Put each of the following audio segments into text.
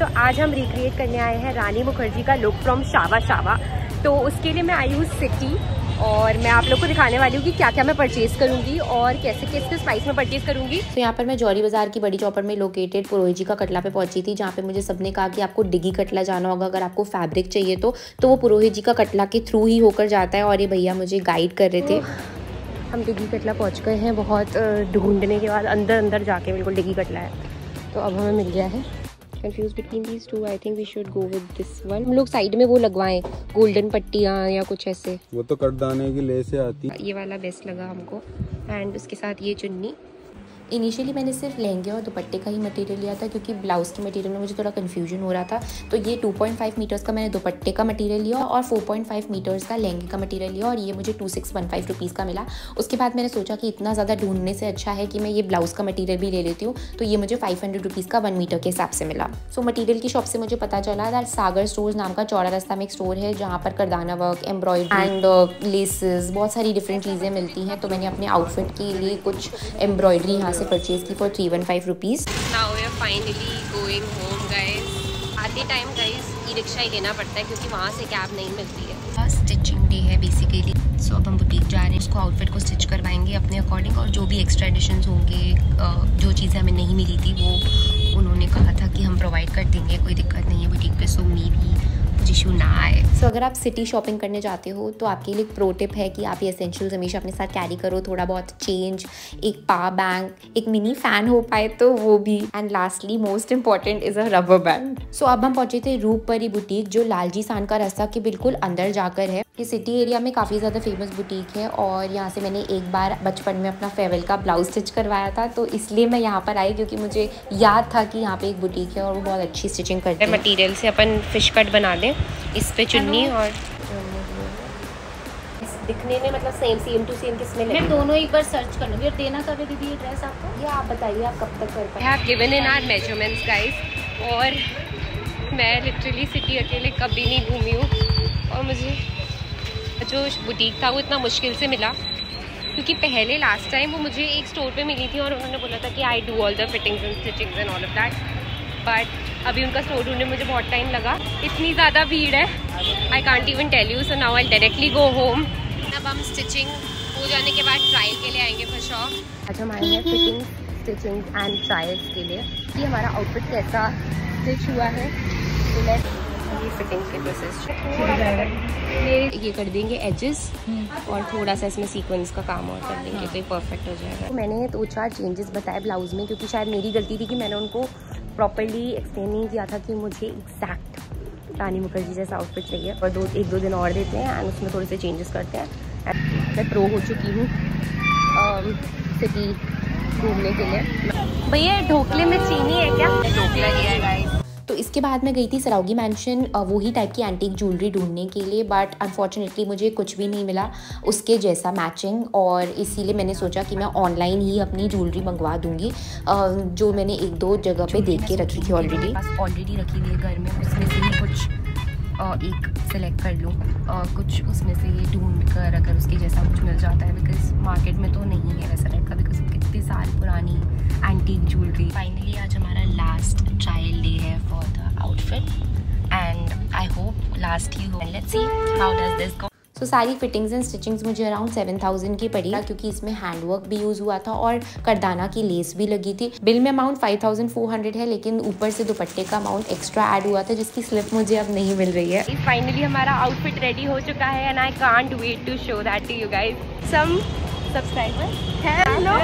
सो आज हम रिक्रिएट करने आए हैं रानी मुखर्जी का लुक फ्रॉम शावा शावा। तो उसके लिए मैं आई हूँ सिटी और मैं आप लोग को दिखाने वाली हूँ कि क्या क्या मैं परचेज़ करूँगी और कैसे किस प्राइस में परचेज़ करूँगी। तो यहाँ पर मैं जौहरी बाजार की बड़ी चौपर में लोकेटेड पुरोहित जी का कटला पे पहुंची थी, जहाँ पे मुझे सबने कहा कि आपको डिगी कटला जाना होगा अगर आपको फैब्रिक चाहिए तो वो पुरोहित जी का कटला के थ्रू ही होकर जाता है। और ये भैया मुझे गाइड कर रहे थे। हम डिगी कटला पहुँच गए हैं, बहुत ढूंढने के बाद अंदर जाके बिल्कुल डिगी कटला है। तो अब हमें मिल गया है। Confuse between these two, I think we should go with this one. हम लोग साइड में वो लगवाएं गोल्डन पट्टियाँ या कुछ ऐसे, वो तो कटदाने की लेस से आती। ये वाला बेस्ट लगा हमको एंड उसके साथ ये चुन्नी। इनिशियली मैंने सिर्फ लहंगे और दुपट्टे का ही मटेरियल लिया था क्योंकि ब्लाउज़ के मटेरियल में मुझे थोड़ा कन्फ्यूजन हो रहा था। तो ये 2.5 मीटर्स का मैंने दुपट्टे का मटेरियल लिया और 4.5 मीटर्स का लहंगे का मटेरियल लिया और ये मुझे 2615 रुपीज़ का मिला। उसके बाद मैंने सोचा कि इतना ज़्यादा ढूंढने से अच्छा है कि मैं ये ब्लाउज़ का मटीरियल भी ले लेती हूँ। तो ये मुझे 500 रुपीज़ का 1 मीटर के हिसाब से मिला। सो मटीरियल की शॉप से मुझे पता चला दैट सागर स्टोर्स नाम का चौड़ा रास्ता में एक स्टोर है जहाँ पर करदाना वर्क, एम्ब्रॉयडरी एंड लेसेस, बहुत सारी डिफरेंट चीज़ें मिलती हैं। तो मैंने अपने आउटफिट के लिए कुछ एम्ब्रॉयडरी यहाँ से परचेज़ की for 315 rupees. Now we are finally going home guys. आते टाइम गाइस ई रिक्शा ही लेना पड़ता है क्योंकि वहाँ से कैब नहीं मिलती है। स्टिचिंग डे है बेसिकली। सो अब हम बुटीक जा रहे हैं, उसको आउटफिट को स्टिच करवाएंगे अपने अकॉर्डिंग और जो भी एक्स्ट्रा एडिशंस होंगे, जो चीज़ें हमें नहीं मिली थी वो उन्होंने कहा था कि हम प्रोवाइड कर देंगे, कोई दिक्कत नहीं है बुटीक पे। सो मे भी इशू ना आए। सो अगर आप सिटी शॉपिंग करने जाते हो तो आपके लिए एक प्रो टिप है कि आप ये एसेंशियल्स हमेशा अपने साथ कैरी करो, थोड़ा बहुत चेंज, एक पावर बैंक, एक मिनी फैन हो पाए तो वो भी, and lastly most important is a rubber band. So अब हम पहुंचे थे रूप परी बुटीक जो लालजी सान का रास्ता के बिल्कुल अंदर जाकर है। ये सिटी एरिया में काफ़ी ज़्यादा फेमस बुटीक है और यहाँ से मैंने एक बार बचपन में अपना फेयरवेल का ब्लाउज स्टिच करवाया था, तो इसलिए मैं यहाँ पर आई क्योंकि मुझे याद था कि यहाँ पे एक बुटीक है और वो बहुत अच्छी स्टिचिंग करते हैं। मटीरियल से अपन फिश कट बना दें, इस पे चुन्नी और इस दिखने में मतलब सेम टू सेम किसमें लगे। मैं दोनों एक बार सर्च कर लूँगी। और देना कब है दीदी ये ड्रेस आपको? ये आप बताइए आप कब तक कर पाए। I have given in our measurements guys और मैं लिटरली सिटी अकेले कभी नहीं घूमी हूँ और मुझे जो बुटीक था वो इतना मुश्किल से मिला क्योंकि पहले लास्ट टाइम वो मुझे एक स्टोर पे मिली थी और उन्होंने बोला था कि I do all the fittings and stitchings and all of that, but अभी उनका स्टोर ढूंढने मुझे बहुत टाइम लगा, इतनी ज़्यादा भीड़ है I can't even tell you. So now I directly go home. अब हम स्टिचिंग हो जाने के बाद ट्रायल के लिए आएंगे फॉर श्योर। आज हम आए हैं फिटिंग, स्टिचिंग एंड ट्रायल्स के लिए कि हमारा आउटफिट कैसा स्टिच हुआ है। तो ये फिटिंग के प्रोसेस ये कर देंगे एजेस और थोड़ा सा इसमें सीक्वेंस का काम और कर देंगे तो ये परफेक्ट हो जाएगा। तो मैंने 2-4 चेंजेस बताए ब्लाउज में क्योंकि शायद मेरी गलती थी कि मैंने उनको प्रॉपर्ली एक्सप्लेन नहीं किया था कि मुझे एग्जैक्ट रानी मुखर्जी जैसा आउटफिट चाहिए। और 1-2 दिन और देते हैं एंड उसमें थोड़े से चेंजेस करते हैं। मैं प्रो हो चुकी हूँ सिटी घूमने के लिए। भैया ढोकले में चीनी है क्या? ढोकला लिया है गाइस। तो इसके बाद मैं गई थी सराउगी मैंशन वही टाइप की एंटीक ज्वेलरी ढूंढने के लिए, बट अनफॉर्चुनेटली मुझे कुछ भी नहीं मिला उसके जैसा मैचिंग, और इसीलिए मैंने सोचा कि मैं ऑनलाइन ही अपनी ज्वेलरी मंगवा दूंगी जो मैंने 1-2 जगह पे देख के रखी थी ऑलरेडी रखी हुई है घर में। उसमें से ही कुछ एक सेलेक्ट कर लूँ, कुछ उसमें से ये ढूंढ कर अगर उसके जैसा कुछ मिल जाता है, बिकॉज मार्केट में तो नहीं है वैसा टाइप का, बिकॉज कितने साल पुरानी एंटीक ज्वेलरी। फाइनली आज हमारा लास्ट ट्रायल डे है for the outfit and I hope last ही हो। Let's see how does this go. तो सारी फिटिंग्स एंड स्टिचिंग्स मुझे अराउंड 7000 की पड़ी क्योंकि इसमें हैंडवर्क भी यूज़ हुआ था और करदाना की लेस भी लगी थी। बिल में अमाउंट 5400 है, लेकिन ऊपर से दुपट्टे का अमाउंट एक्स्ट्रा ऐड हुआ था जिसकी स्लिप मुझे अब नहीं मिल रही है। फाइनली हमारा आउटफिट रेडी हो चुका है and I can't wait to show that to you guys. Some subscriber hello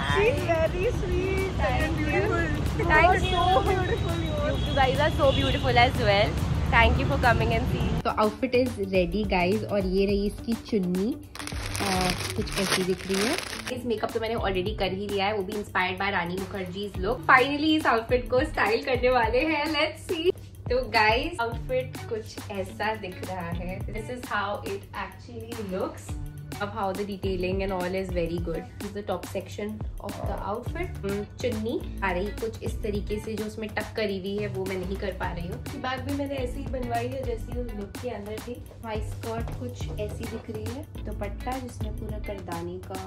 she is very sweet and beautiful. Thank you, you guys are so beautiful as well. Thank you for coming and see. तो outfit is ready guys और ये रही इसकी चुन्नी, कुछ ऐसी दिख रही है। इस मेकअप तो मैंने ऑलरेडी कर ही लिया है, वो भी inspired by Rani Mukherjee's look. Finally इस आउटफिट को स्टाइल करने वाले हैं, लेट्स सी। तो गाइज आउटफिट कुछ ऐसा दिख रहा है। This is how it actually looks. अब how the detailing and all is very good. This is the top section of the outfit. चुन्नी आ रही कुछ इस तरीके से, जो उसमें टक करी हुई है वो मैं नहीं कर पा रही हूँ। बैग भी मैंने ऐसी ही बनवाई है जैसी उस लुक के अंदर थी। माई स्कर्ट कुछ ऐसी दिख रही है, दुपट्टा जिसमें पूरा करदानी का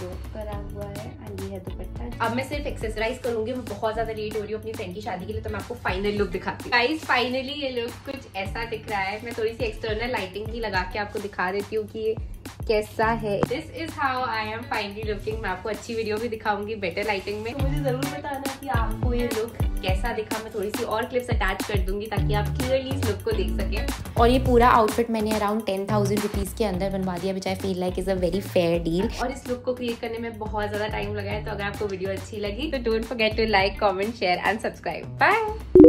वर्क करा हुआ है एंड ये है दुपट्टा। अब मैं सिर्फ एक्सेसराइज करूंगी, मैं बहुत ज्यादा लेट हो रही हूँ अपनी फ्रेंड की शादी के लिए, तो मैं आपको फाइनल लुक दिखाती हूँ। गाइस फाइनली ये लुक कुछ ऐसा दिख रहा है। मैं थोड़ी सी एक्सटर्नल लाइटिंग ही लगा के आपको दिखा देती हूँ कि ये कैसा है। This is how I am finally looking. मैं आपको अच्छी वीडियो भी दिखाऊंगी बेटर लाइटिंग में, तो मुझे जरूर बताना कि आपको ये लुक कैसा दिखा। मैं थोड़ी सी और क्लिप्स अटैच कर दूंगी ताकि आप क्लियरली इस लुक को देख सकें। और ये पूरा आउटफिट मैंने अराउंड 10,000 रुपीज़ के अंदर बनवा दिया, which I feel like is a very fair deal. और इस लुक को क्रिएट करने में बहुत ज़्यादा टाइम लगा है। तो अगर आपको वीडियो अच्छी लगी तो don't forget to like, comment, share and subscribe. Bye.